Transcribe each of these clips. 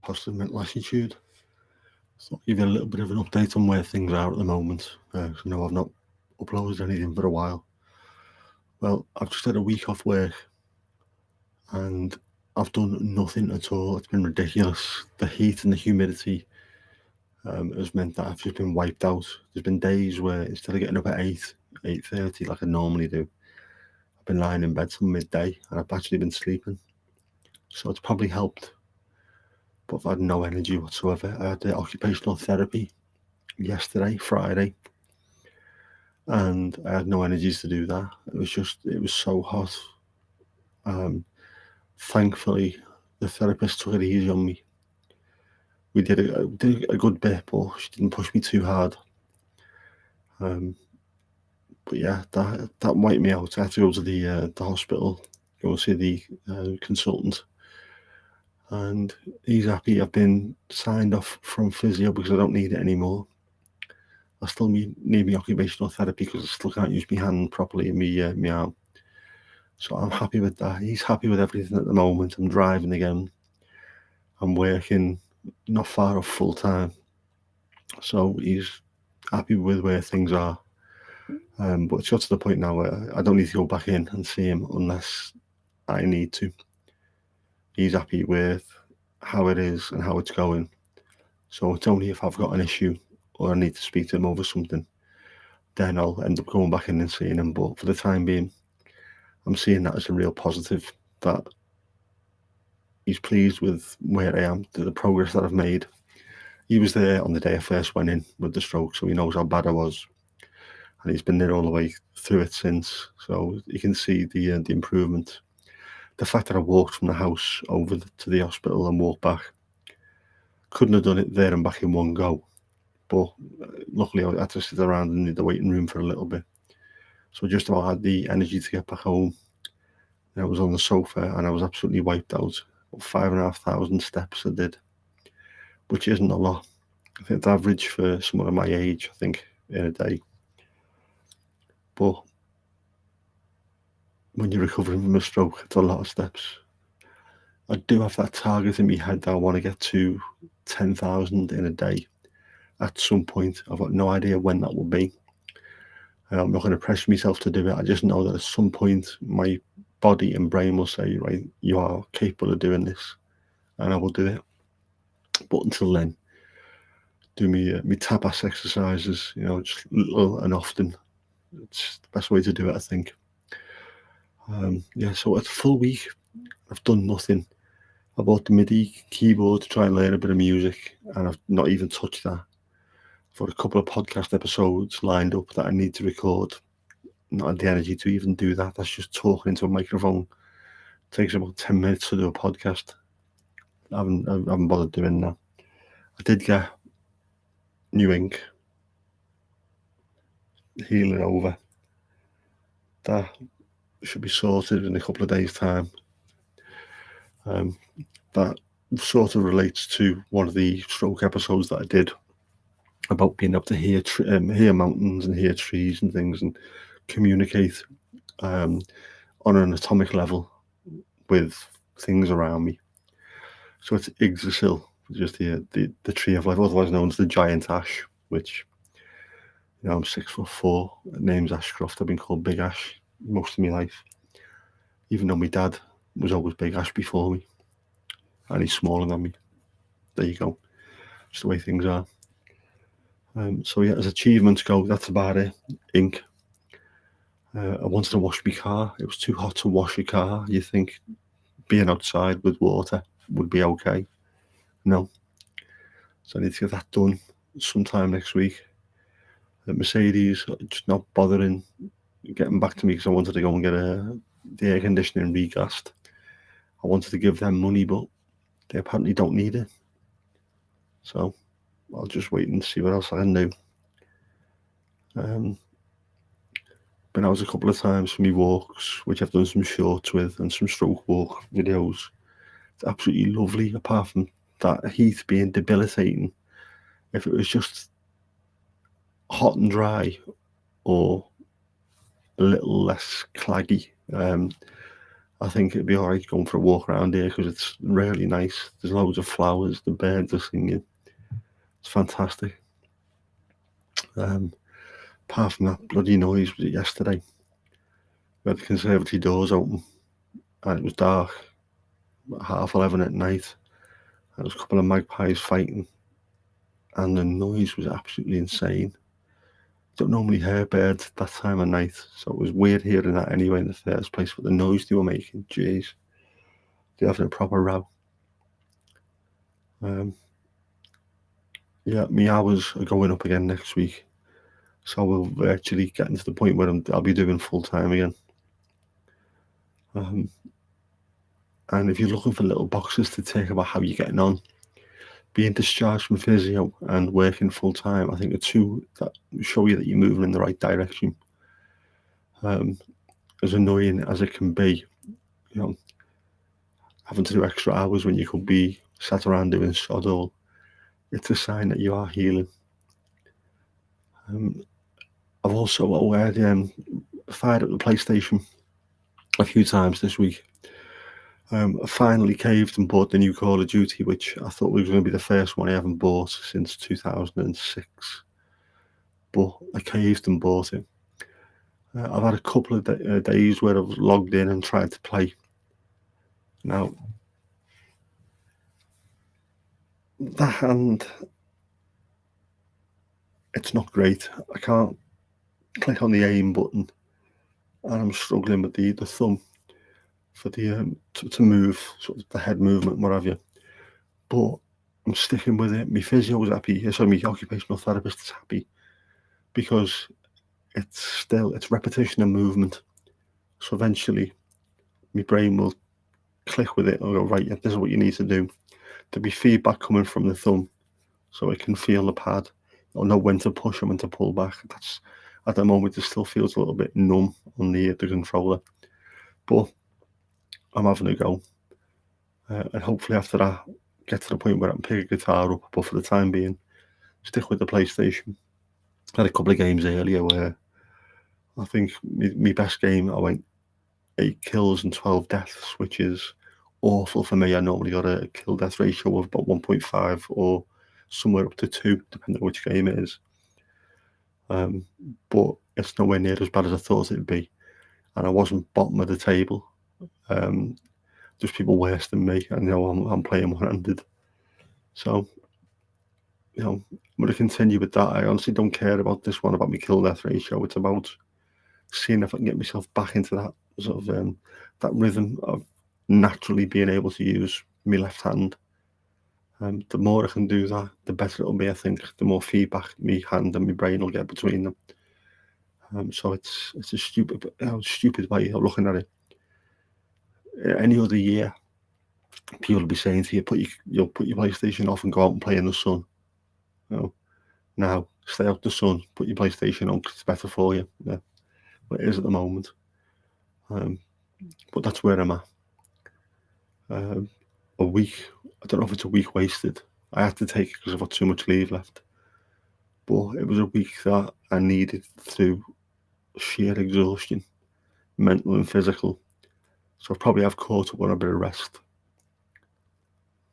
positive mental attitude. So I'll give you a little bit of an update on where things are at the moment. 'Cause I know I've not uploaded anything for a while. Well, I've just had a week off work and I've done nothing at all. It's been ridiculous. The heat and the humidity has meant that I've just been wiped out. There's been days where instead of getting up at 8:30 like I normally do, I've been lying in bed till midday and I've actually been sleeping. So it's probably helped, but I've had no energy whatsoever. I had the occupational therapy yesterday, Friday, and I had no energies to do that. It was so hot. Um, Thankfully, the therapist took it easy on me. We did a good bit, but she didn't push me too hard. Um, but yeah, that wiped me out. I had to go to the hospital, go and see the consultant, and he's happy I've been signed off from physio because I don't need it anymore. I still need my occupational therapy because I still can't use my hand properly in my arm. So I'm happy with that. He's happy with everything at the moment. I'm driving again. I'm working not far off full time. So he's happy with where things are. But it's got to the point now where I don't need to go back in and see him unless I need to. He's happy with how it is and how it's going. So it's only if I've got an issue or I need to speak to him over something, then I'll end up going back in and seeing him. But for the time being, I'm seeing that as a real positive, that he's pleased with where I am, the progress that I've made. He was there on the day I first went in with the stroke, so he knows how bad I was, and he's been there all the way through it since. So you can see the improvement. The fact that I walked from the house over to the hospital and walked back, couldn't have done it there and back in one go. But luckily, I had to sit around in the waiting room for a little bit. So just about had the energy to get back home. And I was on the sofa and I was absolutely wiped out. 5,500 steps I did, which isn't a lot. I think the average for someone of my age, I think, in a day. But when you're recovering from a stroke, it's a lot of steps. I do have that target in my head that I want to get to 10,000 in a day at some point. I've got no idea when that will be. I'm not going to pressure myself to do it. I just know that at some point my body and brain will say, right, you are capable of doing this, and I will do it. But until then, do me tapas exercises, just little and often. It's the best way to do it, I think. Yeah, so it's a full week. I've done nothing. I bought the MIDI keyboard to try and learn a bit of music, and I've not even touched that. I've got a couple of podcast episodes lined up that I need to record. Not had the energy to even do that. That's just talking into a microphone. It takes about 10 minutes to do a podcast. I haven't bothered doing that. I did get new ink, healing over. That should be sorted in a couple of days' time. Um, that sort of relates to one of the stroke episodes that I did about being able to hear mountains and hear trees and things and communicate um, on an atomic level with things around me. So it's Yggdrasil, just the tree of life, otherwise known as the giant ash, which I'm 6'4". Name's Ashcroft. I've been called Big Ash most of my life, even though my dad was always Big Ash before me, and he's smaller than me. There you go. Just the way things are. So yeah, as achievements go, that's about it. Ink. I wanted to wash my car. It was too hot to wash a car. You think being outside with water would be okay? No. So I need to get that done sometime next week. Mercedes just not bothering getting back to me because I wanted to go and get the air conditioning regassed. I wanted to give them money, but they apparently don't need it. So I'll just wait and see what else I can do. Been out a couple of times for me walks, which I've done some shorts with and some stroke walk videos. It's absolutely lovely, apart from that heat being debilitating. If it was just hot and dry or a little less claggy, I think it'd be alright going for a walk around here because it's really nice. There's loads of flowers, the birds are singing. It's fantastic. Apart from that bloody noise was it yesterday. We had the conservatory doors open and it was dark, about 11:30 at night. There was a couple of magpies fighting and the noise was absolutely insane. Don't normally hear birds that time of night, so it was weird hearing that anyway in the first place. But the noise they were making, jeez, they're having a proper row. Yeah, my hours are going up again next week, so we'll virtually getting to the point where I'll be doing full time again. And if you're looking for little boxes to tick about how you're getting on, being discharged from physio and working full time, I think are two that show you that you're moving in the right direction. As annoying as it can be, you know, having to do extra hours when you could be sat around doing sod all, it's a sign that you are healing. I've also fired up the PlayStation a few times this week. I finally caved and bought the new Call of Duty, which I thought was going to be the first one I haven't bought since 2006. But I caved and bought it. I've had a couple of days where I've logged in and tried to play. Now, the hand, it's not great. I can't click on the aim button, and I'm struggling with the thumb for the to move, sort of the head movement, what have you. But I'm sticking with it. My physio was happy, so my occupational therapist is happy because it's repetition and movement. So eventually, my brain will click with it and go, right, yeah, this is what you need to do. There'll be feedback coming from the thumb, so it can feel the pad. It'll know when to push and when to pull back. That's at the moment it still feels a little bit numb on the controller, but I'm having a go, and hopefully after that, get to the point where I can pick a guitar up. But for the time being, stick with the PlayStation. I had a couple of games earlier where I think my best game, I went 8 kills and 12 deaths, which is awful for me. I normally got a kill death ratio of about 1.5 or somewhere up to 2, depending on which game it is. But it's nowhere near as bad as I thought it'd be. And I wasn't bottom of the table. There's people worse than me, and I'm playing one-handed. So, I'm going to continue with that. I honestly don't care about this one about my kill death ratio. It's about seeing if I can get myself back into that sort of that rhythm of naturally being able to use my left hand. The more I can do that, the better it'll be. I think the more feedback my hand and my brain will get between them. So it's a stupid way of looking at it. Any other year, people will be saying to you, put your PlayStation off and go out and play in the sun. Now stay out the sun, put your PlayStation on 'cause it's better for you. Yeah, but it is at the moment. But that's where I'm at. A week, I don't know if it's a week wasted. I had to take it because I've got too much leave left. But it was a week that I needed through sheer exhaustion, mental and physical. So I probably have caught up on a bit of rest,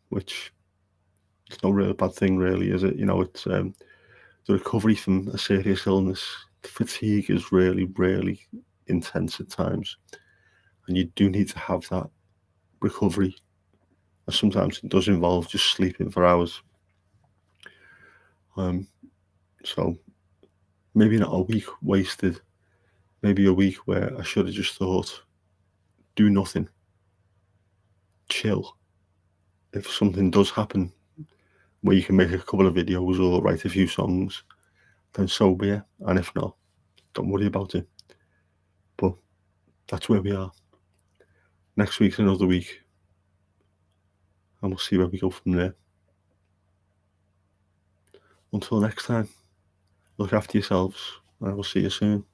which is no real bad thing, really, is it? It's the recovery from a serious illness. The fatigue is really, really intense at times, and you do need to have that recovery. And sometimes it does involve just sleeping for hours. So maybe not a week wasted, maybe a week where I should have just thought, do nothing, chill. If something does happen where you can make a couple of videos or write a few songs, then so be it. And if not, don't worry about it. But that's where we are. Next week's another week, and we'll see where we go from there. Until next time, look after yourselves, and I will see you soon.